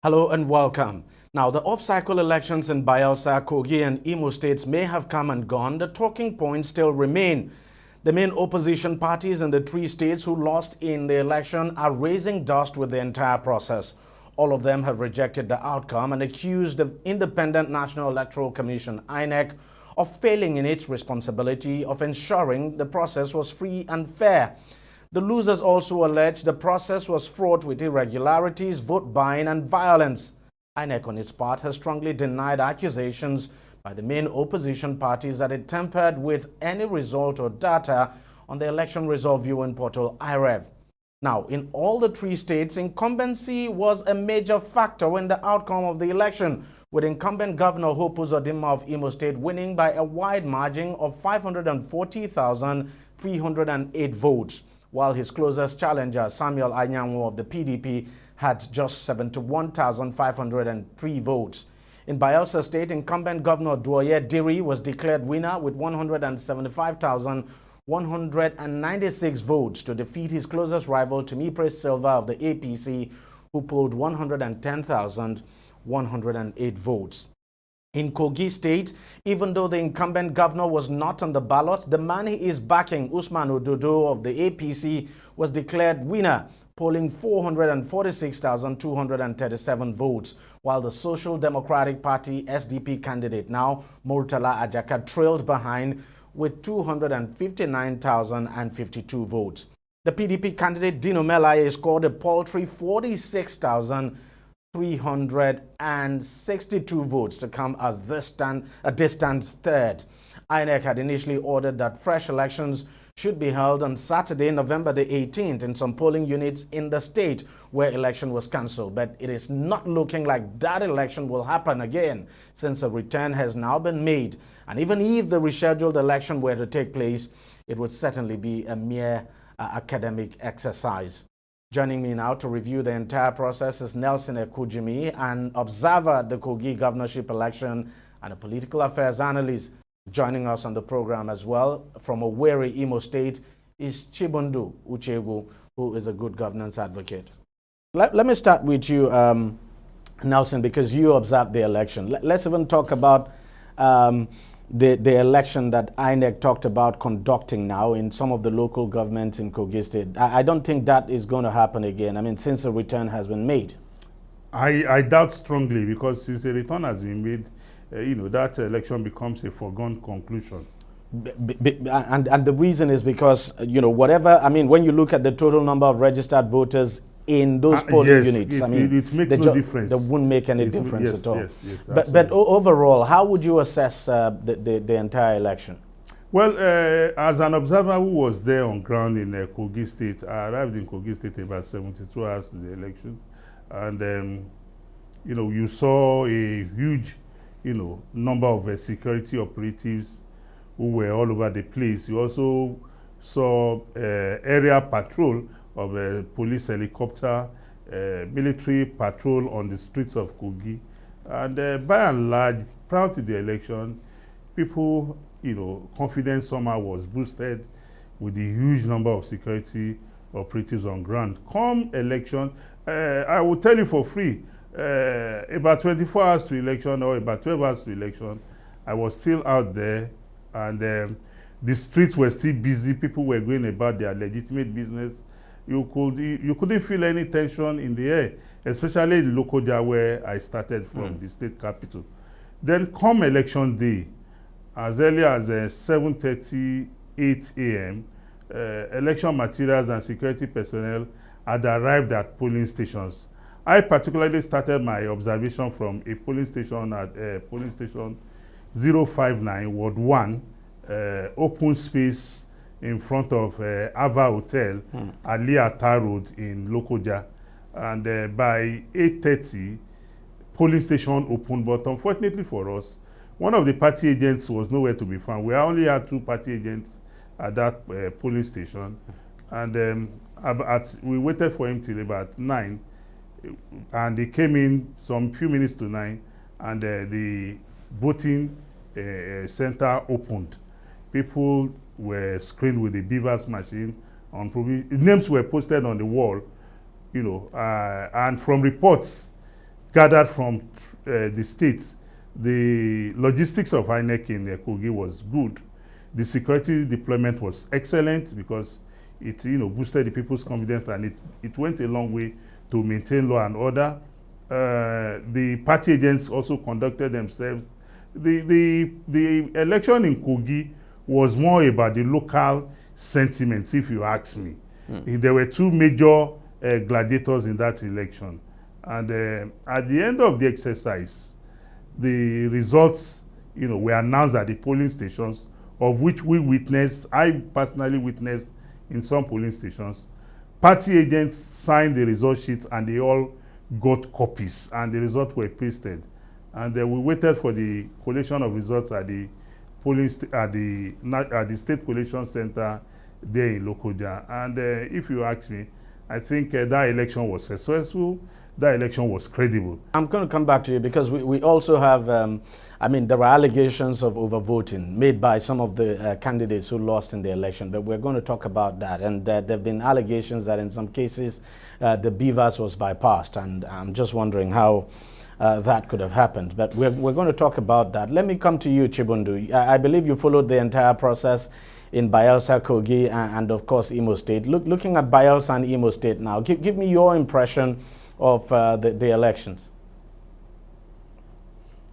Hello and welcome. Now, the off-cycle elections in Bayelsa, Kogi and Imo states may have come and gone. The talking points still remain. The main opposition parties in the three states who lost in the election are raising dust with the entire process. All of them have rejected the outcome and accused the Independent National Electoral Commission, INEC, of failing in its responsibility of ensuring the process was free and fair. The losers also allege the process was fraught with irregularities, vote buying and violence. INEC on its part has strongly denied accusations by the main opposition parties that it tampered with any result or data on the election result viewing portal IREV. Now, in all the three states, incumbency was a major factor in the outcome of the election, with incumbent Governor Hope Uzodinma of Imo State winning by a wide margin of 540,308 votes, while his closest challenger, Samuel Anyanwu of the PDP, had just 71,503 votes. In Bayelsa State, incumbent Governor Duoye Diri was declared winner with 175,196 votes to defeat his closest rival, Timipre Silva of the APC, who polled 110,108 votes. In Kogi State, even though the incumbent governor was not on the ballot, the man he is backing, Usman Ododo of the APC, was declared winner, polling 446,237 votes, while the Social Democratic Party SDP candidate, now Murtala Ajaka, trailed behind with 259,052 votes. The PDP candidate Dino Melaye scored a paltry 46,362 votes to come a distant third. INEC had initially ordered that fresh elections should be held on Saturday, November the 18th in some polling units in the state where election was cancelled. But it is not looking like that election will happen again, since a return has now been made. And even if the rescheduled election were to take place, it would certainly be a mere academic exercise. Joining me now to review the entire process is Nelson Ekujimi, an observer at the Kogi governorship election and a political affairs analyst. Joining us on the program as well from Owerri, Imo State, is Chibundu Uchegwu, who is a good governance advocate. Let me start with you, Nelson, because you observed the election. Let's even talk about the election that INEC talked about conducting now in some of the local governments in Kogi State. I don't think that is going to happen again. I mean, since a return has been made. I doubt strongly, because since a return has been made, that election becomes a foregone conclusion. And the reason is because, whatever, I mean, when you look at the total number of registered voters in those polling units, it makes no difference. That wouldn't make any difference at all. Yes, but overall, how would you assess the entire election? Well, as an observer who was there on ground in Kogi State, I arrived in Kogi State about 72 hours to the election. And, you saw a huge number of security operatives who were all over the place. You also saw area patrol of a police helicopter, military patrol on the streets of Kogi. And by and large, prior to the election, people, confidence somehow was boosted with the huge number of security operatives on ground. Come election, I will tell you for free, about 24 hours to election or about 12 hours to election, I was still out there, and the streets were still busy. People were going about their legitimate business. You couldn't feel any tension in the air, especially in Lokoja, where I started from, the state capital. Then come election day, as early as 7:38 a.m., election materials and security personnel had arrived at polling stations. I particularly started my observation from a polling station at polling station 059, Ward 1, open space in front of Ava Hotel, Aliata Road in Lokoja. And by 8:30, polling station opened. But unfortunately for us, one of the party agents was nowhere to be found. We only had 2 party agents at that polling station. And we waited for him till about 9. And they came in some few minutes to 9, and the voting center opened. People were screened with the beavers machine. Names were posted on the wall, and from reports gathered from the states, the logistics of INEC in Kogi was good. The security deployment was excellent because it boosted the people's confidence, and it went a long way to maintain law and order. The party agents also conducted themselves. The election in Kogi was more about the local sentiments, if you ask me. There were two major gladiators in that election. And at the end of the exercise, the results were announced at the polling stations, of which I personally witnessed in some polling stations. Party agents signed the result sheets and they all got copies, and the results were pasted. And we waited for the collation of results at the at the State Collation Center there in Lokoja. And if you ask me, I think that election was successful. That election was credible. I'm going to come back to you because we also have, there were allegations of overvoting made by some of the candidates who lost in the election, but we're going to talk about that. And there have been allegations that in some cases the BVAS was bypassed, and I'm just wondering how that could have happened. But we're going to talk about that. Let me come to you, Chibundu. I believe you followed the entire process in Bayelsa, Kogi, and of course Imo State. Looking at Bayelsa and Imo State now, give me your impression of the elections.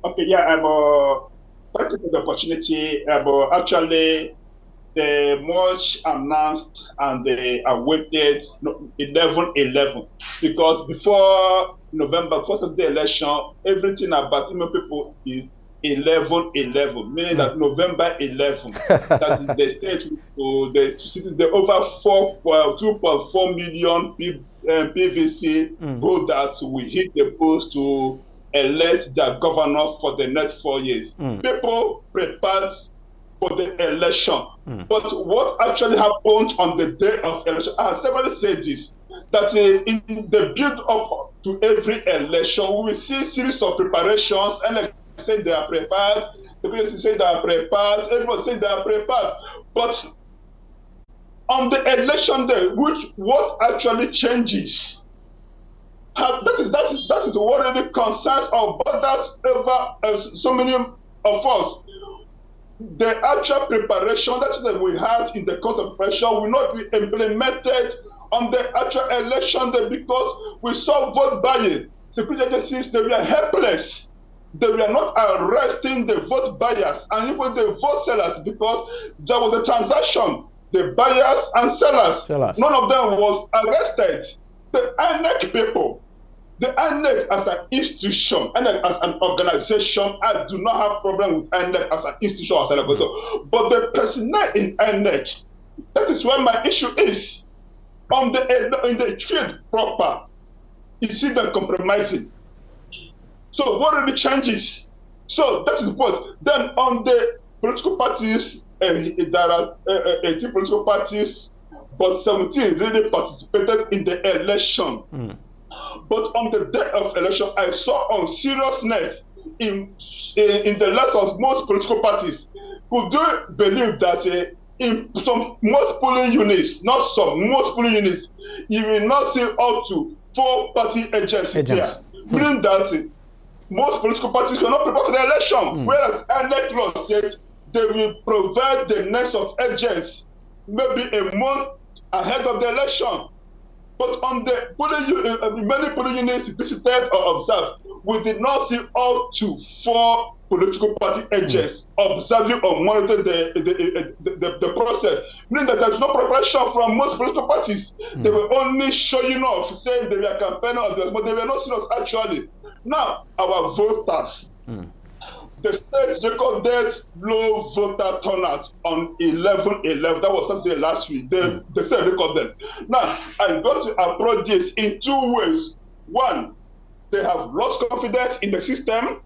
Okay, yeah, thank you for the opportunity. Actually, the much announced and the awaited 11-11, because before November 1st of the election, everything about Imo people is 11-11, meaning that November 11, that is the state with the cities, the over 2.4 million PVC holders will hit the polls to elect their governor for the next 4 years. People prepared for the election. But what actually happened on the day of election, I have several said this, that in the build up to every election, we will see a series of preparations, and say they are prepared, the people say they are prepared, everyone say they are prepared. But on the election day, what actually changes? That is what really concerns or bothers over so many of us. The actual preparation that we had in the course of preparation will not be implemented on the actual election day, because we saw vote buying. Security agencies, they were helpless. They were not arresting the vote buyers and even the vote sellers, because there was a transaction. The buyers and sellers, none of them was arrested. The INEC people, the INEC as an institution, INEC as an organization, I do not have problem with INEC as an institution, as an organization. But the personnel in INEC, that is where my issue is. In the field proper, you see them compromising. So what really changes? So that is what. Then on the political parties, there are 18 political parties, but 17 really participated in the election. But on the day of election, I saw on seriousness in the light of most political parties. Could you believe that in most polling units, not some, most polling units, you will not see up to 4 party agents here, meaning that most political parties were not prepared for the election, whereas INEC law said they will provide the names of agents maybe a month ahead of the election. But on the polling many polling units visited or observed, we did not see up to 4 political party agents observing or monitoring the process, meaning that there's no preparation from most political parties. They were only showing off, saying they were campaigning on this, but they were not serious actually. Now, our voters, the state recorded low voter turnout on 11-11. That was something last week. The state recorded. Now, I'm going to approach this in 2 ways. One, they have lost confidence in the system.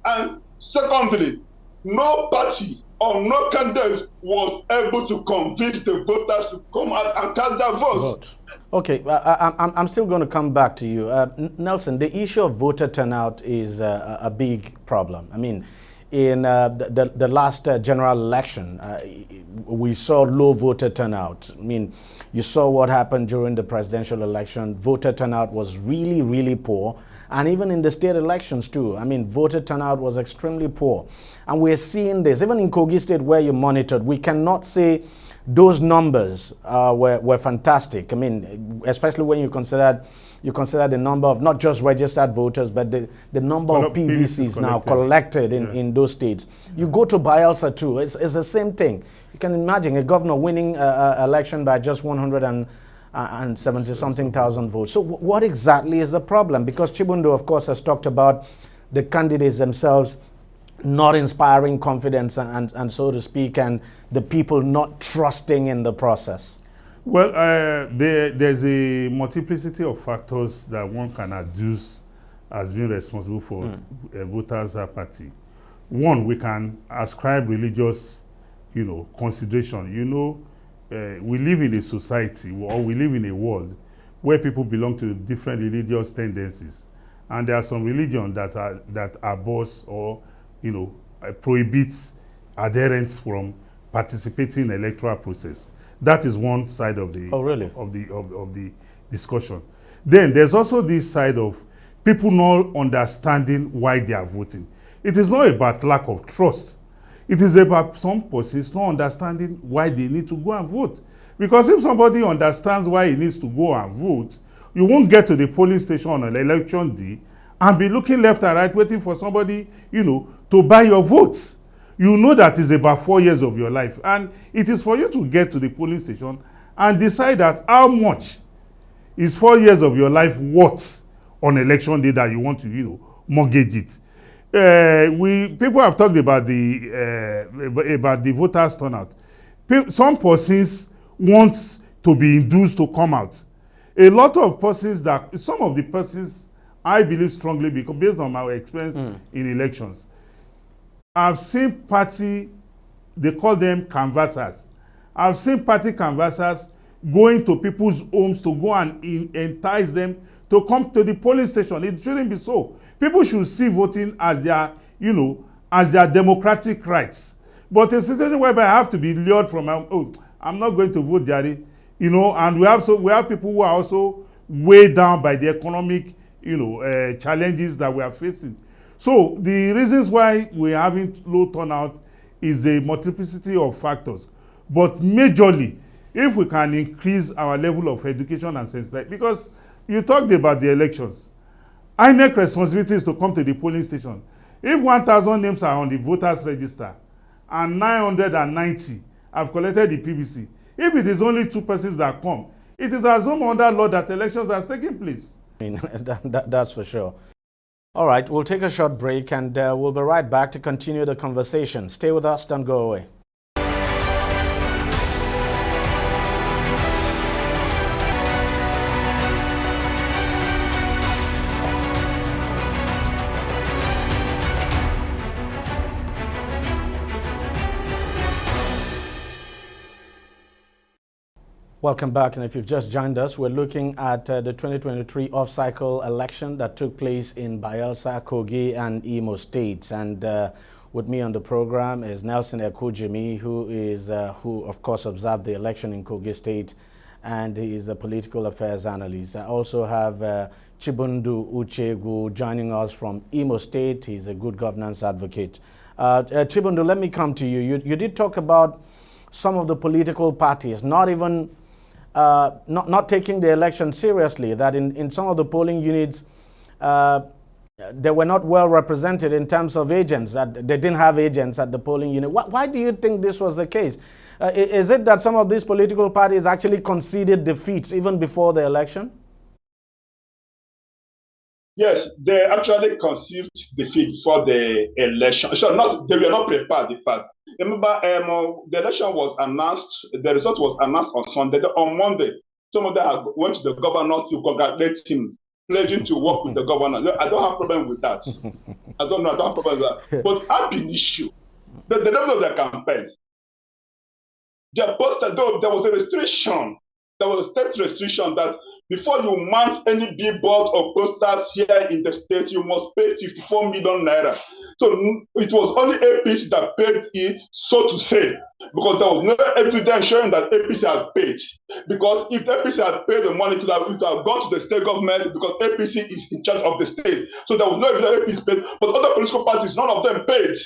And secondly, no party or no candidate was able to convince the voters to come out and cast their votes. Okay, I'm still going to come back to you. Nelson, the issue of voter turnout is a big problem. I mean, in the last general election, we saw low voter turnout. I mean, you saw what happened during the presidential election. Voter turnout was really, really poor. And even in the state elections too, I mean, voter turnout was extremely poor. And we're seeing this, even in Kogi State where you monitored, we cannot say those numbers were fantastic. I mean, especially when you consider the number of not just registered voters, but the number of PVCs now collected in those states. You go to Bayelsa too, it's the same thing. You can imagine a governor winning an election by just 170-something thousand votes. So what exactly is the problem? Because Chibundu, of course, has talked about the candidates themselves not inspiring confidence and so to speak, and the people not trusting in the process. Well, there's a multiplicity of factors that one can adduce as being responsible for voters' apathy. One, we can ascribe religious, consideration. We live in a society, or we live in a world where people belong to different religious tendencies, and there are some religions that abhors or prohibits adherents from participating in the electoral process. That is one side of the of the discussion. Then there's also this side of people not understanding why they are voting. It is not about lack of trust. It is about some persons not understanding why they need to go and vote. Because if somebody understands why he needs to go and vote, you won't get to the polling station on an election day and be looking left and right waiting for somebody, to buy your votes. You know that is about 4 years of your life. And it is for you to get to the polling station and decide that how much is 4 years of your life worth on election day that you want to, mortgage it. People have talked about the voters turnout. Some persons want to be induced to come out. A lot of persons some of the persons, I believe strongly, because based on my experience in elections, I've seen party, they call them canvassers. I've seen party canvassers going to people's homes to go and entice them to come to the polling station. It shouldn't be so. People should see voting as their, as their democratic rights. But a situation whereby I have to be lured from, I'm not going to vote, Jerry, and we have people who are also weighed down by the economic, challenges that we are facing. So the reasons why we're having low turnout is a multiplicity of factors. But majorly, if we can increase our level of education and sensitivity, because you talked about the elections, INEC responsibility is to come to the polling station. If 1,000 names are on the voters register and 990 have collected the PVC, if it is only 2 persons that come, it is assumed under law that elections are taking place. I mean, that's for sure. All right, we'll take a short break and we'll be right back to continue the conversation. Stay with us, don't go away. Welcome back, and if you've just joined us, we're looking at the 2023 off-cycle election that took place in Bayelsa, Kogi, and Imo States. And with me on the program is Nelson Ekujimi, who of course observed the election in Kogi State, and he is a political affairs analyst. I also have Chibundu Uchegu joining us from Imo State. He's a good governance advocate. Chibundu, let me come to you. You did talk about some of the political parties not taking the election seriously, that in some of the polling units they were not well represented in terms of agents, that they didn't have agents at the polling unit. Why do you think this was the case? Is it that some of these political parties actually conceded defeats even before the election? Yes, they actually conceded defeat before the election. So they were not prepared, in fact. Remember, the election was announced, the result was announced on Sunday. On Monday, some of them went to the governor to congratulate him, pledging to work with the governor. I don't have a problem with that. I don't have a problem with that. But at an issue, the level of their campaigns, their posted, though there was a restriction, there was a state restriction that before you mount any billboard or posters here in the state, you must pay 54 million naira. So it was only APC that paid it, so to say, because there was no evidence showing that APC had paid. Because if APC had paid the money, it would have gone to the state government, because APC is in charge of the state. So there was no evidence APC paid, but other political parties, none of them paid.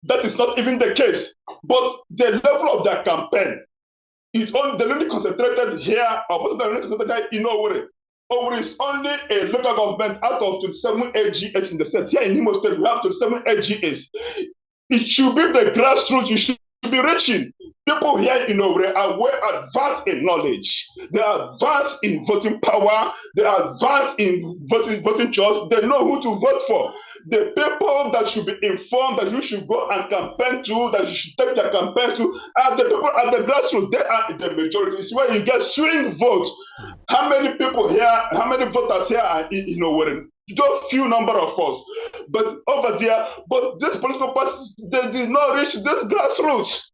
That is not even the case. But the level of their campaign, they only concentrated here, or they only concentrated in Owerri. Owerri is only a local government out of 27 AGS in the state. Here in Imo State, we have 27 AGS. It should be the grassroots you should be reaching. People here in Owerri are well advanced in knowledge. They are advanced in voting power. They are advanced in voting choice. They know who to vote for. The people that should be informed that you should go and campaign to, that you should take their campaign to, are the people at the grassroots. They are the majority. It's where you get swing votes. How many people here, how many voters here are in Owerri? Just few number of us. But over there, but these political parties, they did not reach this grassroots.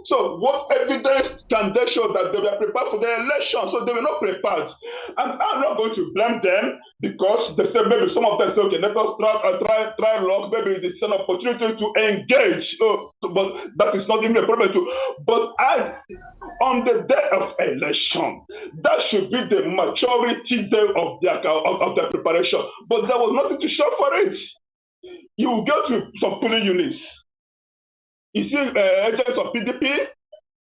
So what evidence can they show that they were prepared for the election? So they were not prepared. And I'm not going to blame them, because they said maybe some of them say, okay, let us try luck. Maybe it's an opportunity to engage. But that is not even a problem too. But on the day of election, that should be the maturity day of their preparation. But there was nothing to show for it. You will go to some polling units. You see agents of PDP,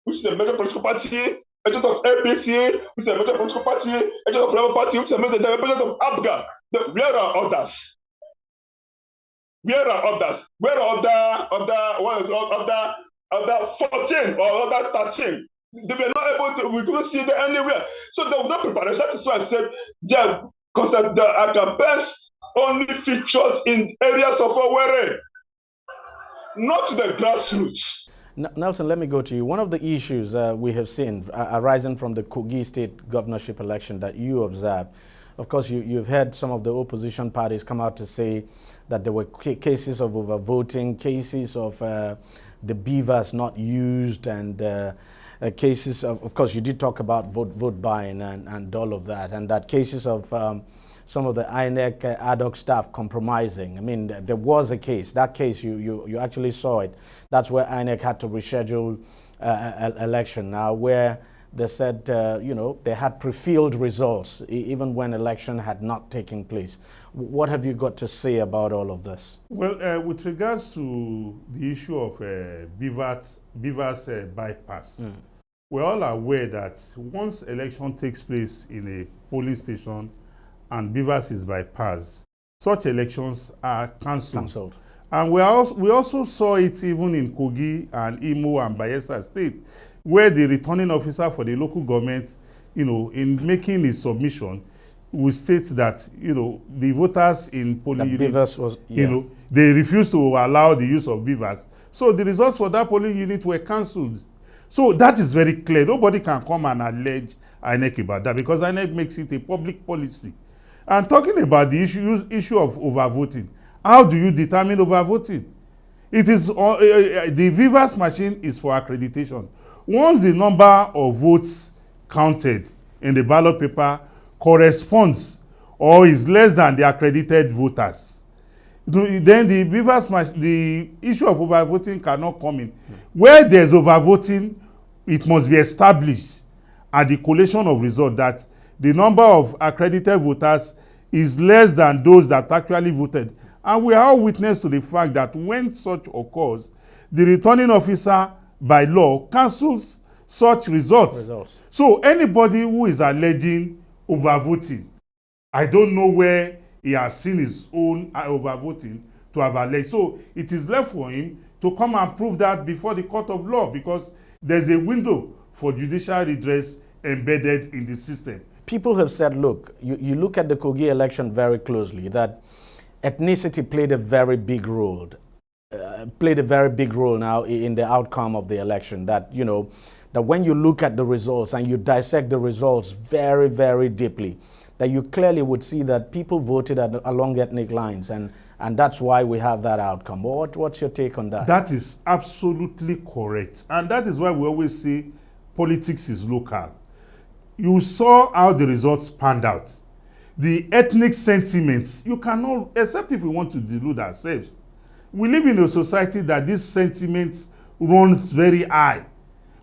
which is a major political party, agent of APC, which is a major political party, agent of Labour Party, which is a major agent of ABGA. Where are others? Where are others? Where are other 14 or other 13? They were not able to, we couldn't see them anywhere. So there was no preparation. That is why I said their campaigns only features in areas of Owerri, not to the grassroots. Nelson, let me go to you. One of the issues we have seen arising from the Kogi State governorship election that you observed, of course, you've heard some of the opposition parties come out to say that there were cases of overvoting, cases of the beavers not used, and cases of course, you did talk about vote buying and all of that, and that cases of some of the INEC ad hoc staff compromising. I mean, there was a case. That case, you actually saw it. That's where INEC had to reschedule election now, where they said, they had pre-filled results, even when election had not taken place. What have you got to say about all of this? Well, with regards to the issue of beavers bypass, we're all aware that once election takes place in a polling station and beavers is bypassed, such elections are cancelled. And we also saw it even in Kogi and Imo and Bayelsa State, where the returning officer for the local government, in making his submission, will state that, the voters in polling units, they refused to allow the use of beavers. So the results for that polling unit were cancelled. So that is very clear. Nobody can come and allege INEC about that, because INEC makes it a public policy. And talking about the issue of overvoting, how do you determine overvoting? It is the beavers machine is for accreditation. Once the number of votes counted in the ballot paper corresponds or is less than the accredited voters, then the beavers the issue of overvoting cannot come in. Where there's overvoting, it must be established at the collation of results that the number of accredited voters is less than those that actually voted. And we are all witness to the fact that when such occurs, the returning officer by law cancels such results. So anybody who is alleging overvoting, I don't know where he has seen his own overvoting to have alleged. So it is left for him to come and prove that before the court of law, because there's a window for judicial redress embedded in the system. People have said, look, you look at the Kogi election very closely, that ethnicity played a very big role. Now in the outcome of the election. That, that when you look at the results and you dissect the results very, very deeply, that you clearly would see that people voted along ethnic lines, and that's why we have that outcome. What's your take on that? That is absolutely correct. And that is why we always say politics is local. You saw how the results panned out. the ethnic sentiments. You cannot, except if we want to delude ourselves. We live in a society that this sentiment runs very high.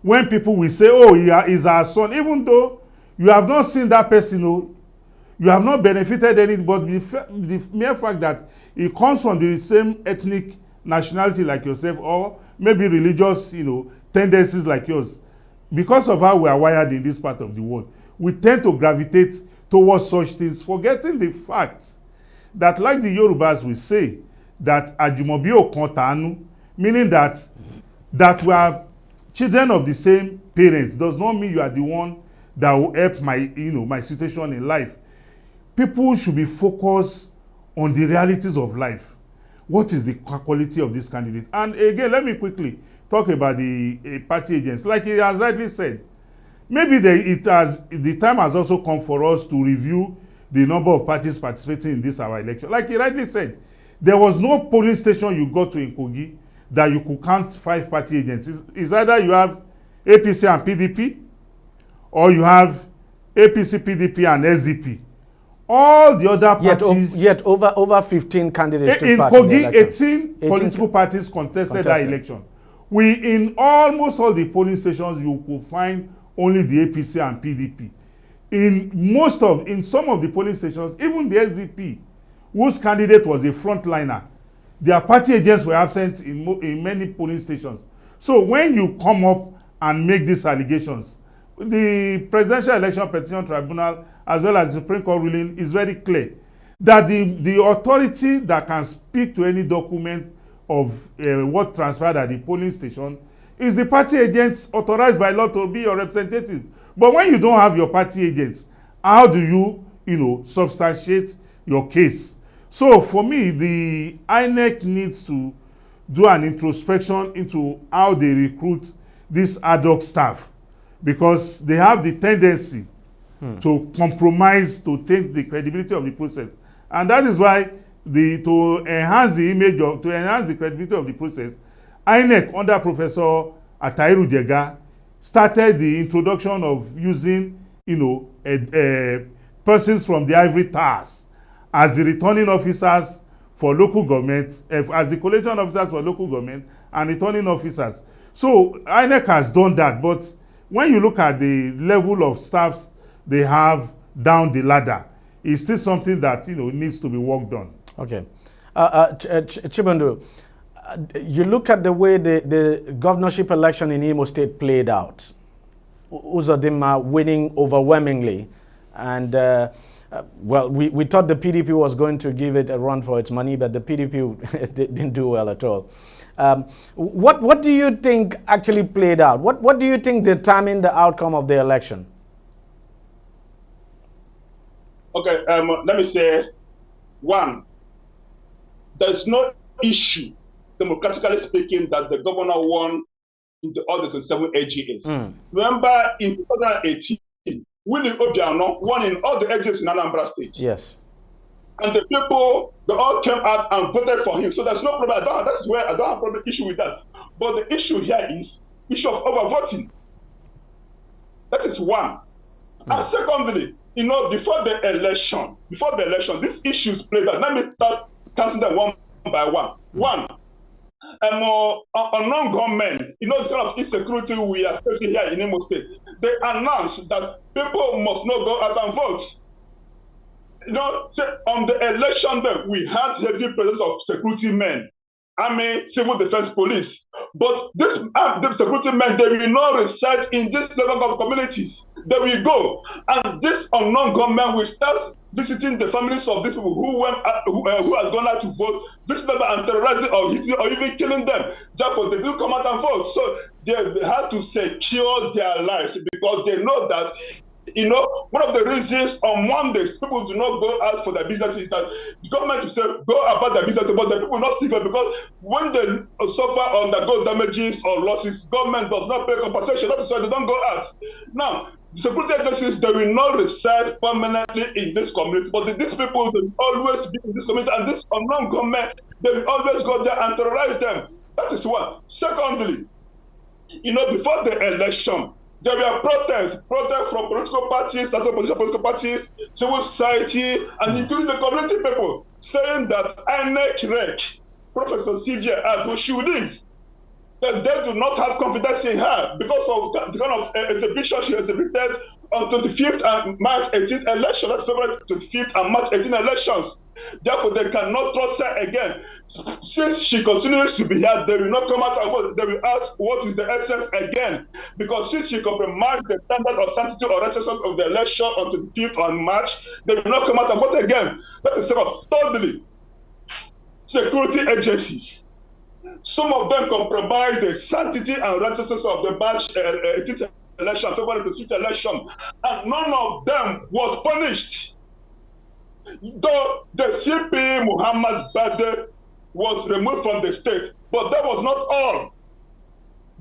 When people will say, oh, he is our son, even though you have not seen that person, you have not benefited anything, but the mere fact that he comes from the same ethnic nationality like yourself, or maybe religious, tendencies like yours, because of how we are wired in this part of the world, we tend to gravitate towards such things, forgetting the fact that, like the Yorubas will say, that Ajumobi Okan Tanu, meaning that we are children of the same parents, does not mean you are the one that will help my situation in life. People should be focused on the realities of life. What is the quality of this candidate? And again, let me quickly talk about the party agents. Like he has rightly said, maybe the time has also come for us to review the number of parties participating in this our election. Like he rightly said, there was no polling station you got to in Kogi that you could count 5 party agents. It's either you have APC and PDP, or you have APC, PDP, and SDP. All the other parties... Yet over 15 candidates in Kogi, 18 political parties contested that election. In almost all the polling stations, you could find only the APC and PDP. In some of the polling stations, even the SDP, whose candidate was a frontliner, their party agents were absent in many polling stations. So when you come up and make these allegations, the Presidential Election Petition Tribunal, as well as the Supreme Court ruling, is very clear that the authority that can speak to any document of what transpired at the polling station is the party agents authorized by law to be your representative. But when you don't have your party agents, how do you, substantiate your case? So for me, the INEC needs to do an introspection into how they recruit this ad hoc staff, because they have the tendency to compromise, to taint the credibility of the process. And that is why to enhance the credibility of the process, INEC under Professor Atairu Jega started the introduction of using, persons from the ivory towers as the returning officers for local government, as the collation officers for local government and returning officers. So INEC has done that, but when you look at the level of staffs they have down the ladder, it's still something that needs to be worked on. Okay, Chibundu, you look at the way the governorship election in Imo State played out. Uzodinma winning overwhelmingly, and we thought the PDP was going to give it a run for its money, but the PDP didn't do well at all. What do you think actually played out? What do you think determined the outcome of the election? Okay, let me say, one, there's no issue, democratically speaking, that the governor won in all the 27 AGS. Remember, in 2018, Willie Obiano won in all the AGS in Anambra State. Yes. And the people, they all came out and voted for him. So there's no problem. That's where I don't have a problem issue with that. But the issue here is issue of overvoting. That is one. And secondly, before the election, these issues played out. Let me start counting them one by one. One, unknown gunmen, the kind of insecurity we are facing here in Imo State. They announced that people must not go out and vote. On the election day, we had heavy presence of security men, army, civil defense, police. But the security men, they will not reside in this level of communities. They will go, and this unknown gunmen will start visiting the families of these people who has gone out to vote, visiting them and terrorizing or even killing them. Therefore, they didn't come out and vote. So they had to secure their lives, because they know that one of the reasons on Mondays people do not go out for their business is that the government will say go about their business, but the people not still go, because when they suffer or undergo damages or losses, government does not pay compensation. That is why they don't go out. Now, the security agencies, they will not reside permanently in this community, but these people, they will always be in this community, and this unknown government, they will always go there and terrorize them. That is one. Secondly, before the election, There were protests from political parties, not opposition political parties, civil society, and including the community people, saying that INEC rec, Professor Sylvia Adu, should leave. That they do not have confidence in her because of the kind of exhibition she exhibited on 25th and March 18th election, that's February 25th and March 18th elections. Therefore, they cannot trust her again. Since she continues to be here, they will not come out and they will ask what is the essence again. Because since she compromised the standard of sanctity or righteousness of the election on 25th on March, they will not come out and vote again. That is second. Thirdly, security agencies. Some of them compromise the sanctity and righteousness of the March 18th election, February 25th election, and none of them was punished. Though the CP Muhammad Bade was removed from the state, but that was not all.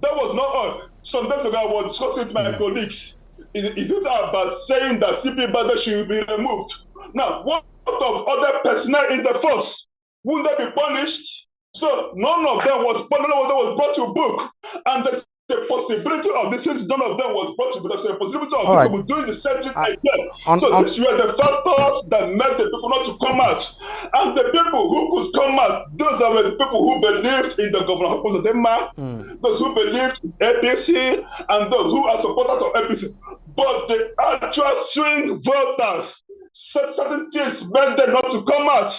That was not all. Some days ago, I was discussing with my colleagues. Is it about saying that CP Bade should be removed? Now, what of other personnel in the force? Wouldn't they be punished? So none of them was punished, none of them was brought to book. And there's the possibility of this, since none of them was brought to book, there's a possibility of all people doing the same thing again. So these were the factors that made the people not to come out. And the people who could come out, those are the people who believed in the governor of Ethnicity, those who believed in APC, and those who are supporters of APC. But the actual swing voters, certain things made them not to come out.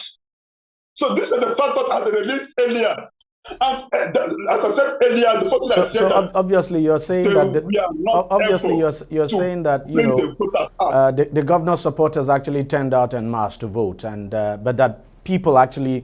So these are the factors that are released earlier. And as I said earlier, the first thing I said that obviously you're saying that you're saying that the governor's supporters actually turned out en masse to vote, and but that people actually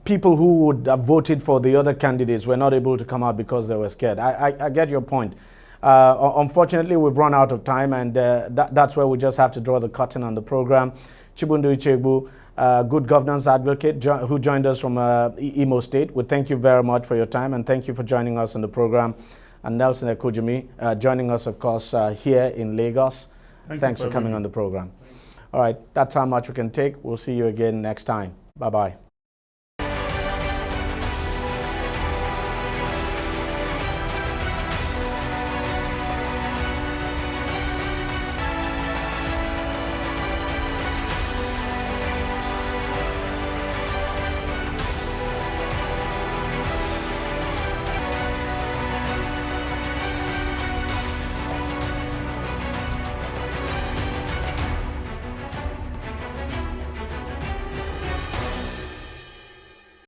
people who would have voted for the other candidates were not able to come out because they were scared. I get your point. Unfortunately, we've run out of time, and that's where we just have to draw the curtain on the program. Chibundu Ichegbu, good governance advocate who joined us from Imo State. We thank you very much for your time, and thank you for joining us on the program. And Nelson Ekujimi joining us, of course, here in Lagos. Thanks for coming on the program. All right, that's how much we can take. We'll see you again next time. Bye-bye.